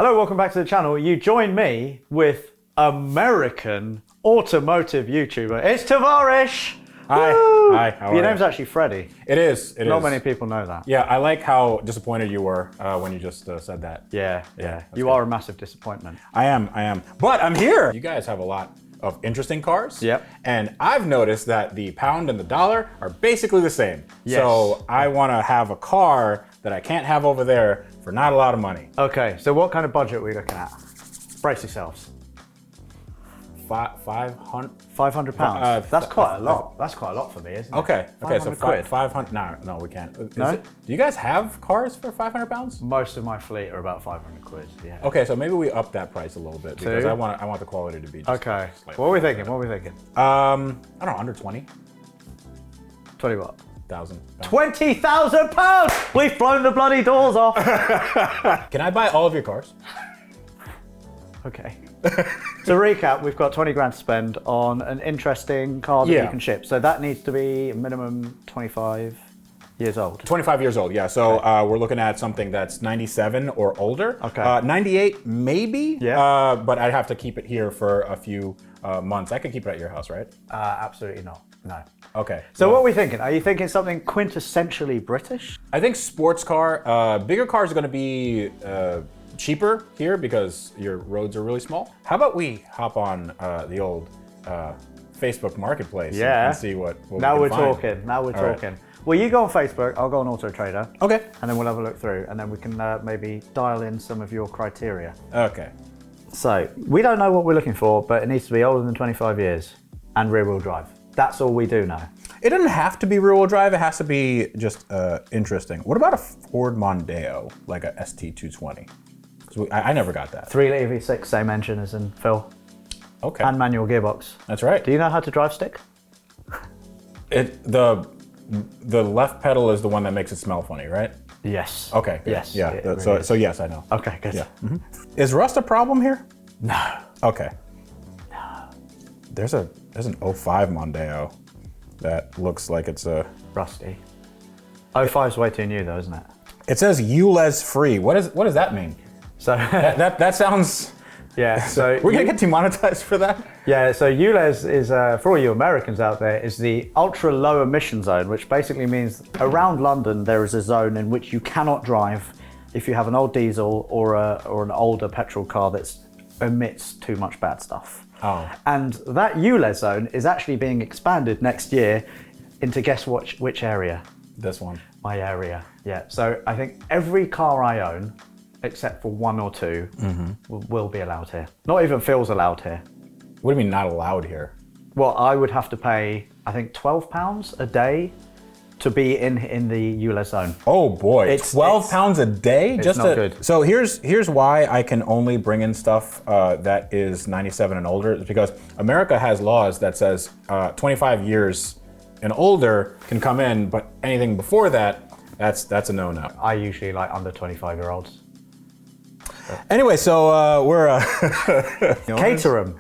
Hello, welcome back to the channel. You join me with American automotive YouTuber. It's Tavarish. Hi. Woo! Hi. How are Your name's actually Freddie. It is. Not many people know that. Yeah, I like how disappointed you were when you just said that. Yeah. You are a massive disappointment. I am. But I'm here. You guys have a lot of interesting cars. Yep. And I've noticed that the pound and the dollar are basically the same. Yes. So I want to have a car that I can't have over there for not a lot of money. Okay, so what kind of budget are we looking at? Brace yourselves. 500. £500. That's quite a lot. That's quite a lot for me, isn't it? Okay, so 500 500. No, we can't. No? Do you guys have cars for 500 pounds? Most of my fleet are about 500 quid. Yeah. Okay, so maybe we up that price a little bit because Two? I want the quality to be. Just Okay. slightly What are we better. thinking? I don't know, under 20,000 20 what? pounds. £20,000! We've blown the bloody doors off. Can I buy all of your cars? Okay. To recap, we've got 20 grand to spend on an interesting car that you can ship. So that needs to be minimum 25 years old. 25 years old, yeah. So we're looking at something that's 97 or older. Okay. 98 maybe, Yeah. but I'd have to keep it here for a few months. I could keep it at your house, right? Absolutely not. No. Okay. So what are we thinking? Are you thinking something quintessentially British? I think sports car, bigger cars are going to be cheaper here because your roads are really small. How about we hop on the old Facebook Marketplace and see what now we we're can find. talking. Now we're All talking. Well, you go on Facebook, I'll go on Auto Trader. Okay. And then we'll have a look through and then we can maybe dial in some of your criteria. Okay. So we don't know what we're looking for, but it needs to be older than 25 years and rear wheel drive. That's all we do know. It doesn't have to be rear-wheel drive. It has to be just interesting. What about a Ford Mondeo, like a ST220? I never got that. 3-litre V6, same engine as in Phil. Okay. And manual gearbox. That's right. Do you know how to drive stick? The left pedal is the one that makes it smell funny, right? Yes. Okay. Good. Yes. Yeah. Really So yes, I know. Okay, good. Yeah. Is rust a problem here? No. Okay. No. There's an 05 Mondeo that looks like it's a Rusty. 05's way too new though, isn't it? It says ULEZ free. What does that mean? So that sounds. yeah. So we're gonna get demonetized for that. Yeah. So ULEZ is for all you Americans out there is the ultra low emission zone, which basically means around London there is a zone in which you cannot drive if you have an old diesel or an older petrol car that emits too much bad stuff. Oh. And that ULEZ zone is actually being expanded next year into guess which area? This one. My area. Yeah. So I think every car I own, except for one or two, will be allowed here. Not even Phil's allowed here. What do you mean not allowed here? Well, I would have to pay, I think, £12 a day to be in the ULEZ zone. Oh boy, 12 pounds a day? It's not good. So here's why I can only bring in stuff that is 97 and older. It's because America has laws that says 25 years and older can come in, but anything before that, that's a no-no. I usually like under 25-year-olds. Anyway, so we're Caterham.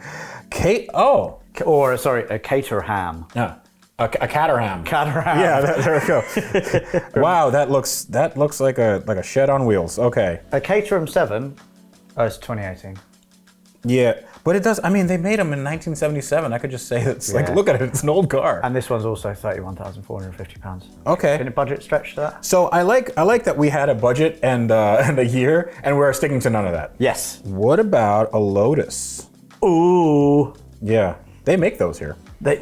Or sorry, a Caterham. yeah. A Caterham. Caterham. Yeah, there we go. Wow, that looks like a shed on wheels. Okay. A Caterham 7. Oh, it's 2018. Yeah, but it does. I mean, they made them in 1977. I could just say it's like, look at it, it's an old car. And this one's also £31,450. Okay. Can a budget stretch to that? So I like that we had a budget and a year, and we're sticking to none of that. Yes. What about a Lotus? Ooh. Yeah, they make those here.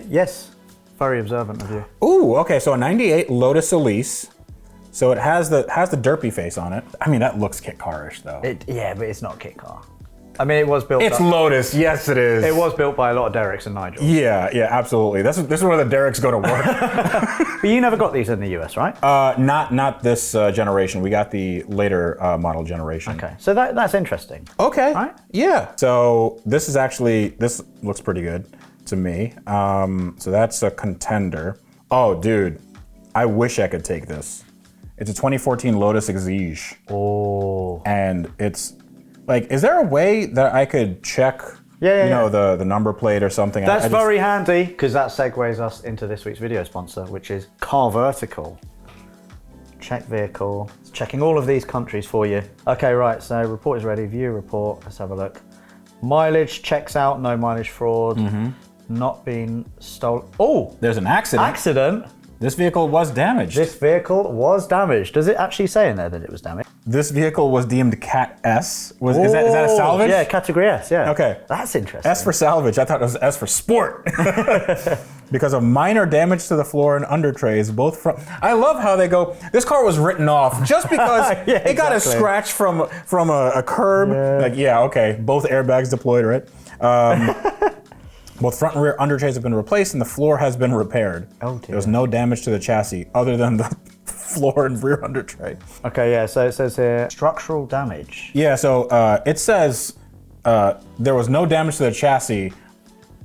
Yes. Very observant of you. Ooh, okay. So a '98 Lotus Elise. So it has the derpy face on it. I mean, that looks kit car-ish though. Yeah, but it's not a kit car. I mean, it was built. It's Lotus. Yes, it is. It was built by a lot of Derricks and Nigels. Yeah, absolutely. This is where the Derricks go to work. But you never got these in the US, right? Not this generation. We got the later model generation. Okay, so that's interesting. Okay. Right? Yeah. So this looks pretty good to me. So that's a contender. Oh, dude, I wish I could take this. It's a 2014 Lotus Exige. Oh. And it's like, is there a way that I could check? The number plate or something? That's very handy because that segues us into this week's video sponsor, which is Car Vertical. check vehicle. It's checking all of these countries for you. Okay, right, so report is ready. View report. Let's have a look. Mileage checks out, no mileage fraud. Not being stolen. Oh! There's an accident. Accident? This vehicle was damaged. This vehicle was damaged. Does it actually say in there that it was damaged? This vehicle was deemed Cat S. Is that a salvage? Yeah, category S, yeah. Okay. That's interesting. S for salvage. I thought it was S for sport. Because of minor damage to the floor and under trays, both from... I love how they go, this car was written off just because it got a scratch from a curb. Okay, both airbags deployed, right? Both front and rear under trays have been replaced and the floor has been repaired. Oh dear. There was no damage to the chassis other than the floor and rear under tray. Okay, yeah, so it says here, structural damage. Yeah, so it says there was no damage to the chassis,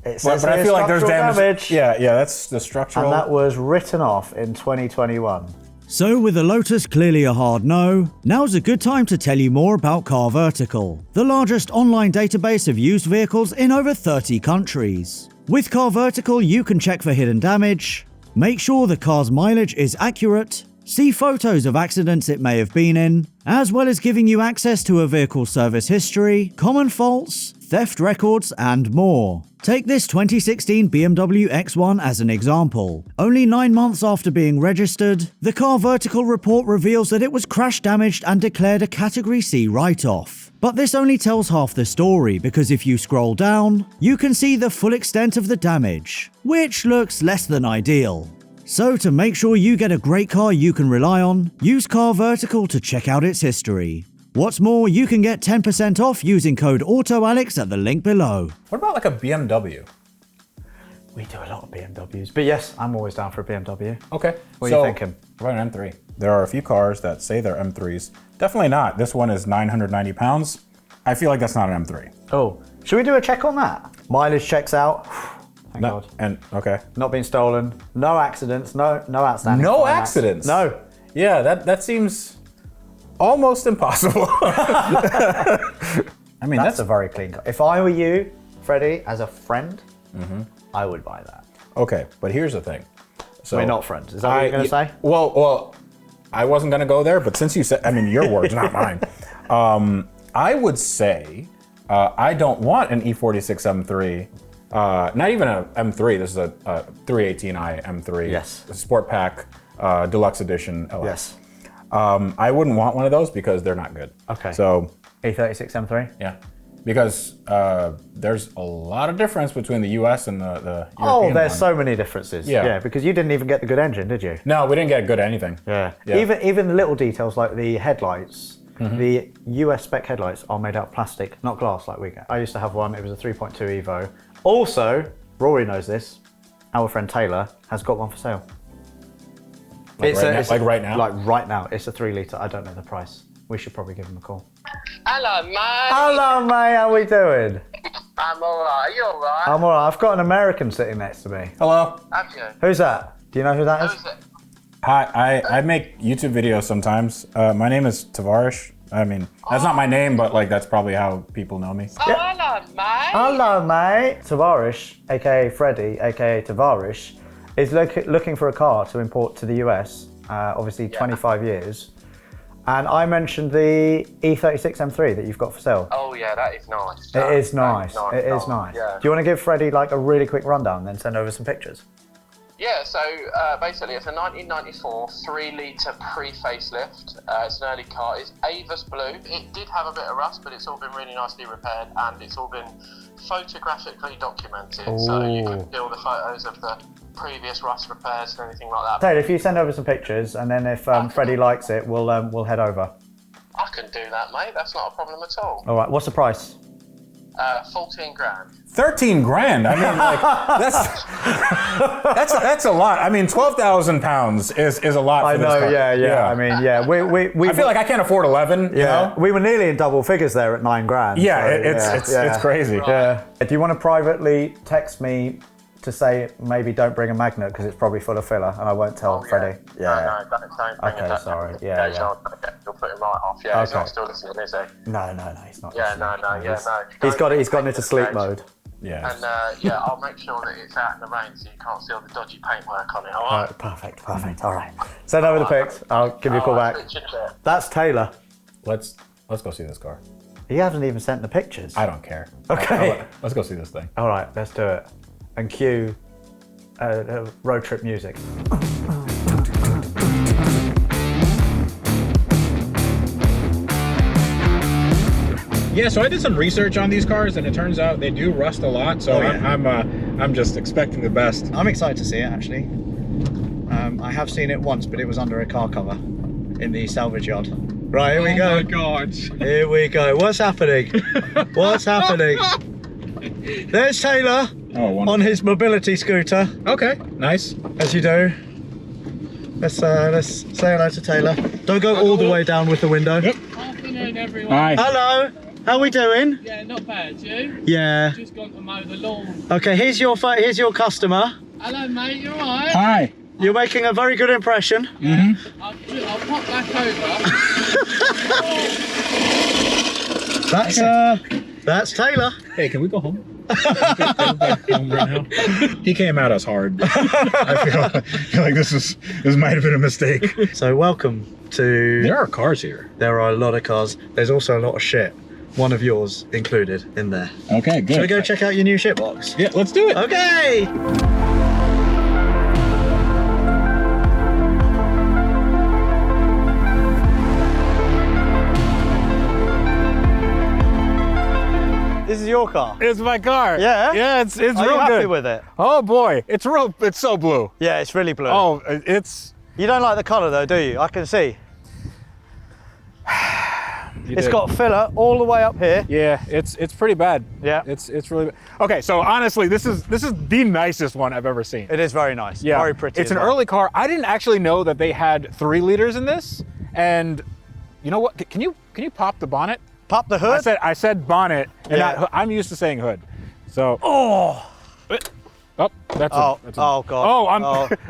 It says but I here feel like there's damage. Yeah, that's the structural. And that was written off in 2021. So with the Lotus clearly a hard no, now's a good time to tell you more about Car Vertical, the largest online database of used vehicles in over 30 countries. With Car Vertical, you can check for hidden damage, make sure the car's mileage is accurate, see photos of accidents it may have been in, as well as giving you access to a vehicle's service history, common faults, theft records, and more. Take this 2016 BMW X1 as an example. Only 9 months after being registered, the Car Vertical report reveals that it was crash damaged and declared a Category C write-off. But this only tells half the story, because if you scroll down, you can see the full extent of the damage, which looks less than ideal. So to make sure you get a great car you can rely on, use Car Vertical to check out its history. What's more, you can get 10% off using code AutoAlex at the link below. What about like a BMW? We do a lot of BMWs, but yes, I'm always down for a BMW. Okay. What are you thinking? About an M3. There are a few cars that say they're M3s. Definitely not. This one is 990 pounds. I feel like that's not an M3. Oh, should we do a check on that? Mileage checks out. Thank No, God. and okay. Not being stolen. No accidents. No outstanding. No finance. accidents? No. Yeah, that seems almost impossible. I mean, That's a very clean car. If I were you, Freddie, as a friend, I would buy that. okay. But here's the thing. So We're not friends. Is that what you're going to say? Well, I wasn't going to go there, but since you said, I mean, your words, not mine. I would say I don't want an E36 M3. Not even a M3. This is a 318i M3. Yes. A Sport Pack Deluxe Edition LS. Yes. I wouldn't want one of those because they're not good. Okay. So E36 M3? yeah, because there's a lot of difference between the US and the European Oh, there's one. so many differences. Yeah. Because you didn't even get the good engine, did you? No, we didn't get good at anything. Yeah. Yeah. Even the little details like the headlights, the US spec headlights are made out of plastic, not glass like we get. I used to have one, it was a 3.2 Evo. Also, Rory knows this, our friend Taylor has got one for sale. Like right now? Like right now. It's a 3 litre, I don't know the price. We should probably give him a call. Hello, mate. Hello mate, how we doing? I'm alright. You alright? I'm alright, I've got an American sitting next to me. Hello. Have you? Who's that? Do you know who that is? Who's it? Hi, I make YouTube videos sometimes. My name is Tavarish. I mean, that's not my name, but like that's probably how people know me. Oh, hello, mate. Hello mate. Tavarish, aka Freddie, aka Tavarish, is looking for a car to import to the US, obviously 25 years. And I mentioned the E36 M3 that you've got for sale. Oh, yeah, that is nice. It is nice. It is Oh, nice. Yeah. Do you want to give Freddie like a really quick rundown and then send over some pictures? Yeah, so basically it's a 1994 3-litre pre-facelift. It's an early car. It's Avis blue. It did have a bit of rust, but it's all been really nicely repaired and it's all been photographically documented. So you can see all the photos of the previous rust repairs and anything like that. Taylor, if you send over some pictures and then if Freddie likes it, we'll head over. I can do that, mate. That's not a problem at all. All right, what's the price? 14 grand. 13 grand. I mean, like that's a lot. I mean, 12,000 pounds is a lot. I for this know, car. yeah. I mean, yeah. We I feel like I can't afford 11. You know? we were nearly in double figures there at 9 grand. Yeah, so, it's crazy. Right. Yeah. Do you want to privately text me to say maybe don't bring a magnet because it's probably full of filler and I won't tell Freddie? No, don't bring Okay, it. sorry. Yeah. You'll put him right off. Yeah, he's Okay. not still listening, is he? No, he's not. Yeah, no, He's got it into sleep mode. Yeah. And yeah, I'll make sure that it's out in the rain so you can't see all the dodgy paintwork on it. All right. Perfect. All right. Send over the pics. I'll give you a call back. That's Taylor. Let's go see this car. He hasn't even sent the pictures. I don't care. Okay. Let's go see this thing. All right, let's do it. And cue road trip music. Yeah, so I did some research on these cars, and it turns out they do rust a lot. So I'm just expecting the best. I'm excited to see it actually. I have seen it once, but it was under a car cover in the salvage yard. Right, here we go. Oh my God. Here we go. What's happening? What's happening? There's Taylor on his mobility scooter. Okay, nice. As you do. Let's say hello to Taylor. Don't go all the way down with the window. Yep. Afternoon, everyone. Hi. Hello. How we doing? Yeah, not bad. You? Yeah. Just gone to mow the lawn. Okay, here's your customer. Hello, mate. You alright? Hi. You're making a very good impression. Mm-hmm. I'll pop back over. That's Taylor. Hey, can we go home? Home right now. He came at us hard. I feel like this might have been a mistake. So welcome to. There are cars here. There are a lot of cars. There's also a lot of shit. One of yours included in there. Okay, good. Shall we go check out your new shit box? Yeah, let's do it. Okay. This is your car. It's my car. Yeah? Yeah, it's Are real you happy good. with it? Oh boy, it's so blue. Yeah, it's really blue. Oh, it's. You don't like the colour though, do you? I can see. It's got filler all the way up here. Yeah, it's pretty bad. Yeah. It's really bad. Okay, so honestly, this is the nicest one I've ever seen. It is very nice. Yeah, Very pretty. It's as an well. early car. I didn't actually know that they had 3 liters in this. And you know what? Can you pop the bonnet? Pop the hood. I said bonnet, and Yeah. I'm used to saying hood. So. Oh. Oh, that's Oh, that's oh God. Oh, I'm.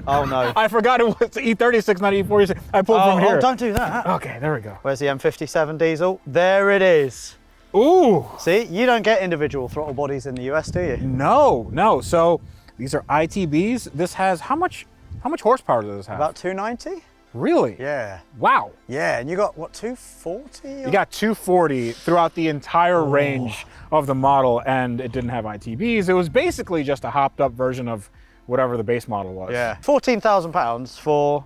Oh no. I forgot it was E36, not E46. I pulled from here. Oh, don't do that. Okay, there we go. Where's the M57 diesel? There it is. Ooh. See, you don't get individual throttle bodies in the US, do you? No. So these are ITBs. This has how much horsepower does this have? About 290? Really? Yeah. Wow. Yeah, and you got what, 240? You got 240 throughout the entire range of the model, and it didn't have ITBs. It was basically just a hopped up version of whatever the base model was. Yeah. £14,000 for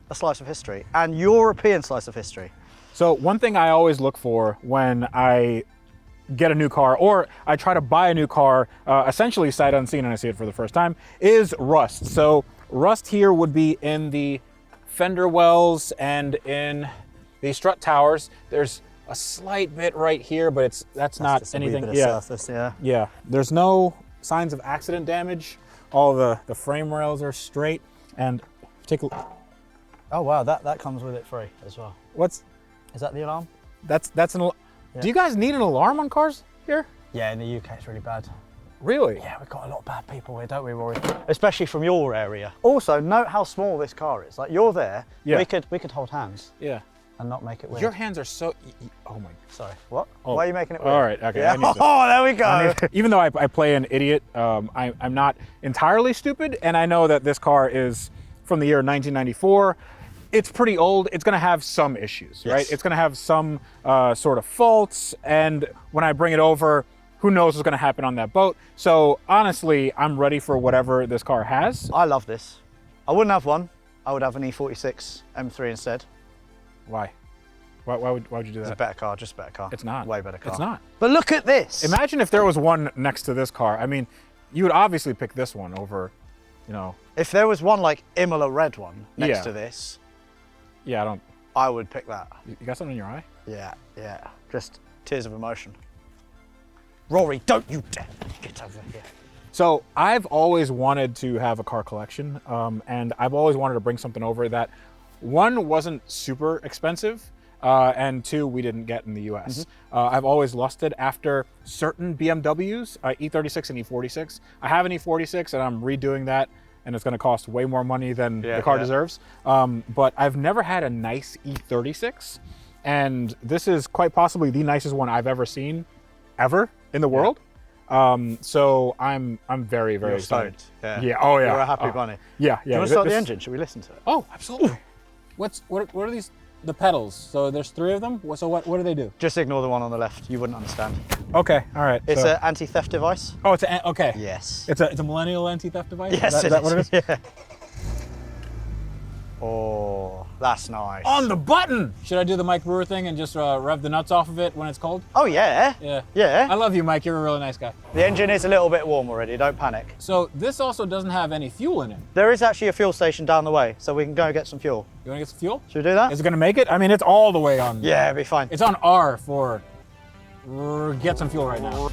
a slice of history, and European slice of history. So one thing I always look for when I get a new car, or I try to buy a new car, essentially sight unseen, and I see it for the first time, is rust. So rust here would be in the fender wells and in the strut towers. There's a slight bit right here, but that's not just a anything. wee bit of surface, yeah. Yeah. There's no signs of accident damage. All the frame rails are straight. And take a look. Oh wow, that comes with it free as well. Is that the alarm? That's an. Yeah. Do you guys need an alarm on cars here? Yeah, in the UK it's really bad. Really? Yeah, we've got a lot of bad people here, don't we, Rory? Especially from your area. Also, note how small this car is. Like, you're there, Yeah. we could hold hands Yeah. and not make it weird. Your hands are so. Oh my. Sorry, what? Oh. Why are you making it weird? All right. Okay. Yeah. I need to- Oh, there we go. Even though I play an idiot, I'm not entirely stupid, and I know that this car is from the year 1994. It's pretty old. It's going to have some issues, right? Yes. It's going to have some sort of faults, and when I bring it over, who knows what's going to happen on that boat. So honestly, I'm ready for whatever this car has. I love this. I wouldn't have one. I would have an E36 M3 instead. Why? Why would you do It's a that? better car, just a better car. It's not. Way better car. It's not. But look at this. Imagine if there was one next to this car. I mean, you would obviously pick this one over, If there was one like Imola red one next Yeah. to this, Yeah, I don't. I would pick that. You got something in your eye? Yeah. Just tears of emotion. Rory, don't you dare get over here. So I've always wanted to have a car collection, and I've always wanted to bring something over that, one, wasn't super expensive, and two, we didn't get in the US. I've always lusted after certain BMWs, E36 and E46. I have an E46 and I'm redoing that, and it's gonna cost way more money than the car deserves. But I've never had a nice E36, and this is quite possibly the nicest one I've ever seen, ever, in the world. So I'm very excited. Stoked. Yeah. Yeah. Oh yeah. You're a happy bunny. Yeah. Do you want to start the engine? Should we listen to it? Oh, absolutely. What are these? The pedals. So there's 3 of them. So what do they do? Just ignore the one on the left. You wouldn't understand. Okay. All right. It's an anti-theft device. Oh, okay. Yes. It's a millennial anti-theft device. Yes, is that what it is? Yeah. Oh, that's nice. On the button. Should I do the Mike Brewer thing and just rev the nuts off of it when it's cold? Oh yeah. Yeah. Yeah. I love you, Mike. You're a really nice guy. The engine is a little bit warm already. Don't panic. So this also doesn't have any fuel in it. There is actually a fuel station down the way, so we can go get some fuel. You want to get some fuel? Should we do that? Is it going to make it? I mean, it's all the way on. Yeah, it'll be fine. It's on R for get some fuel right now.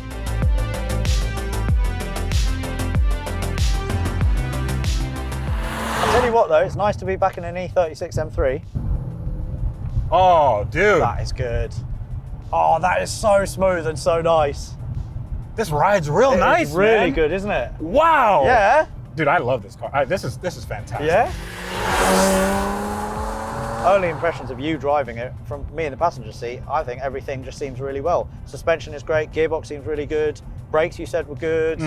I'll tell you what though, it's nice to be back in an E36 M3. Oh, dude. That is good. Oh, that is so smooth and so nice. This ride's real nice, It's really man. good, isn't it? Wow. Yeah. Dude, I love this car. This is fantastic. Yeah. Early impressions of you driving it from me in the passenger seat, I think everything just seems really well. Suspension is great, gearbox seems really good, brakes you said were good,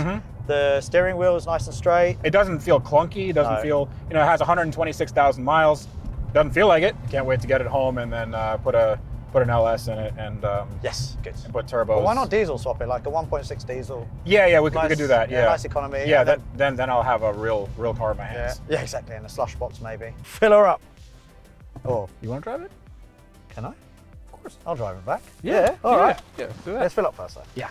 the steering wheel is nice and straight. It doesn't feel clunky. It doesn't feel, it has 126,000 miles. Doesn't feel like it. Can't wait to get it home and then put an LS in it and Yes, good. and put turbos. Well, why not diesel swap it, like a 1.6 diesel? Yeah, we could do that. Yeah, nice economy. Yeah, and then I'll have a real car in my hands. yeah, exactly, and a slush box maybe. Fill her up. Oh, You want to drive it? can I? Of course. I'll drive it back. Yeah. All right. Yeah, do that. Let's fill up first though. Yeah.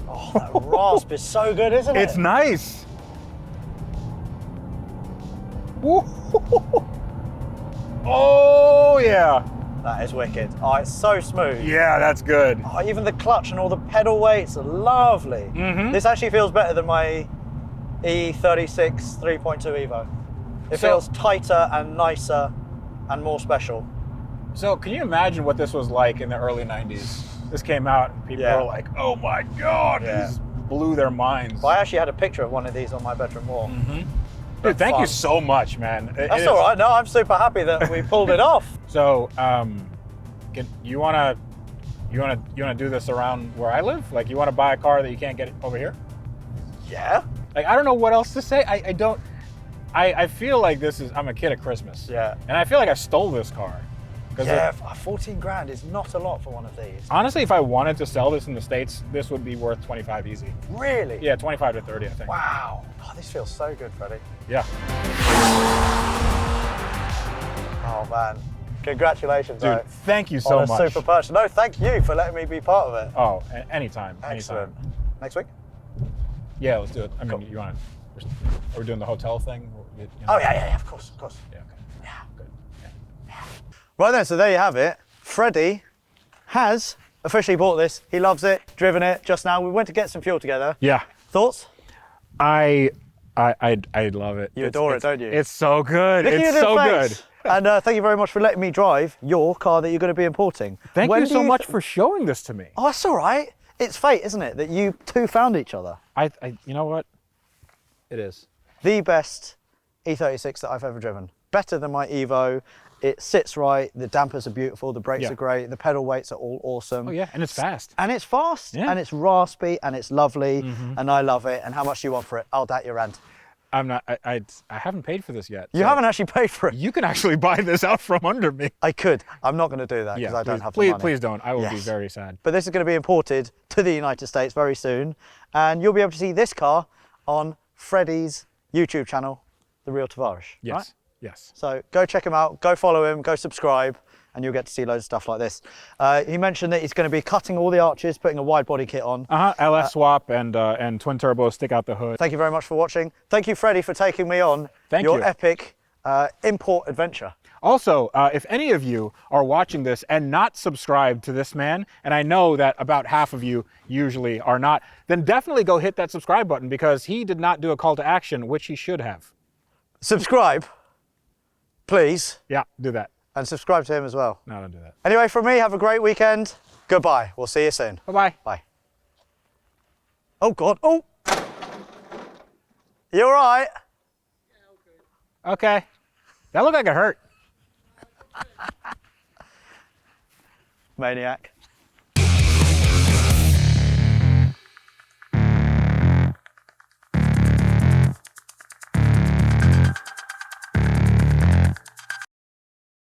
Oh, that rasp is so good, isn't it? It's nice. Woo. Oh yeah. That is wicked. Oh, it's so smooth. Yeah, that's good. Oh, even the clutch and all the pedal weights are lovely. This actually feels better than my E36 3.2 Evo. It feels tighter and nicer and more special. So can you imagine what this was like in the early 90s? This came out and people were like, oh my God, this blew their minds. Well, I actually had a picture of one of these on my bedroom wall. Dude, thank you so much, man. That's all right. No, I'm super happy that we pulled it off. So, you wanna do this around where I live? Like, you wanna buy a car that you can't get over here? Yeah. Like, I don't know what else to say. I feel like I'm a kid at Christmas. Yeah. And I feel like I stole this car. Yeah, 14 grand is not a lot for one of these. Honestly, if I wanted to sell this in the States, this would be worth 25 easy. Really? Yeah, 25 to 30, I think. Wow. Oh, this feels so good, Freddie. Yeah. Oh, man. Congratulations, Dude, mate. thank you so on a much. super purchase. No, thank you for letting me be part of it. Oh, anytime. Excellent. Anytime. Next week? Yeah, let's do it. I mean, Cool. you want to? Are we doing the hotel thing? Oh, yeah, of course. Yeah. Okay. Yeah. Good. Yeah. Right then, so there you have it. Freddie has officially bought this. He loves it, driven it just now. We went to get some fuel together. Yeah. Thoughts? I love it. You adore it, don't you? It's so good. Look at It's your so little good. face. And thank you very much for letting me drive your car that you're going to be importing. Thank When you do so much for showing this to me. Oh, that's all right. It's fate, isn't it, that you two found each other. You know what? It is. The best E36 that I've ever driven. Better than my Evo. It sits right. The dampers are beautiful. The brakes Yeah. are great. The pedal weights are all awesome. Oh yeah, and it's fast. And it's fast. Yeah. And it's raspy. And it's lovely. And I love it. And how much do you want for it? I'll dat your rent. I'm not. I haven't paid for this yet. You haven't actually paid for it. You can actually buy this out from under me. I could. I'm not going to do that because I don't have the money. Please don't. I will be Yes. very sad. But this is going to be imported to the United States very soon. And you'll be able to see this car on Freddie's YouTube channel, The Real Tavarish. Yes. Right? Yes. So go check him out, go follow him, go subscribe, and you'll get to see loads of stuff like this. He mentioned that he's going to be cutting all the arches, putting a wide body kit on. LS swap and twin turbo stick out the hood. Thank you very much for watching. Thank you, Freddie, for taking me on Thank your you. epic import adventure. Also, if any of you are watching this and not subscribed to this man, and I know that about half of you usually are not, then definitely go hit that subscribe button because he did not do a call to action, which he should have. Subscribe, please, Yeah, do that. and subscribe to him as well. No, don't do that. Anyway, from me, have a great weekend. Goodbye. We'll see you soon. Bye-bye. Bye. Oh, God. Oh. You all right? Okay. That looked like it hurt. Maniac.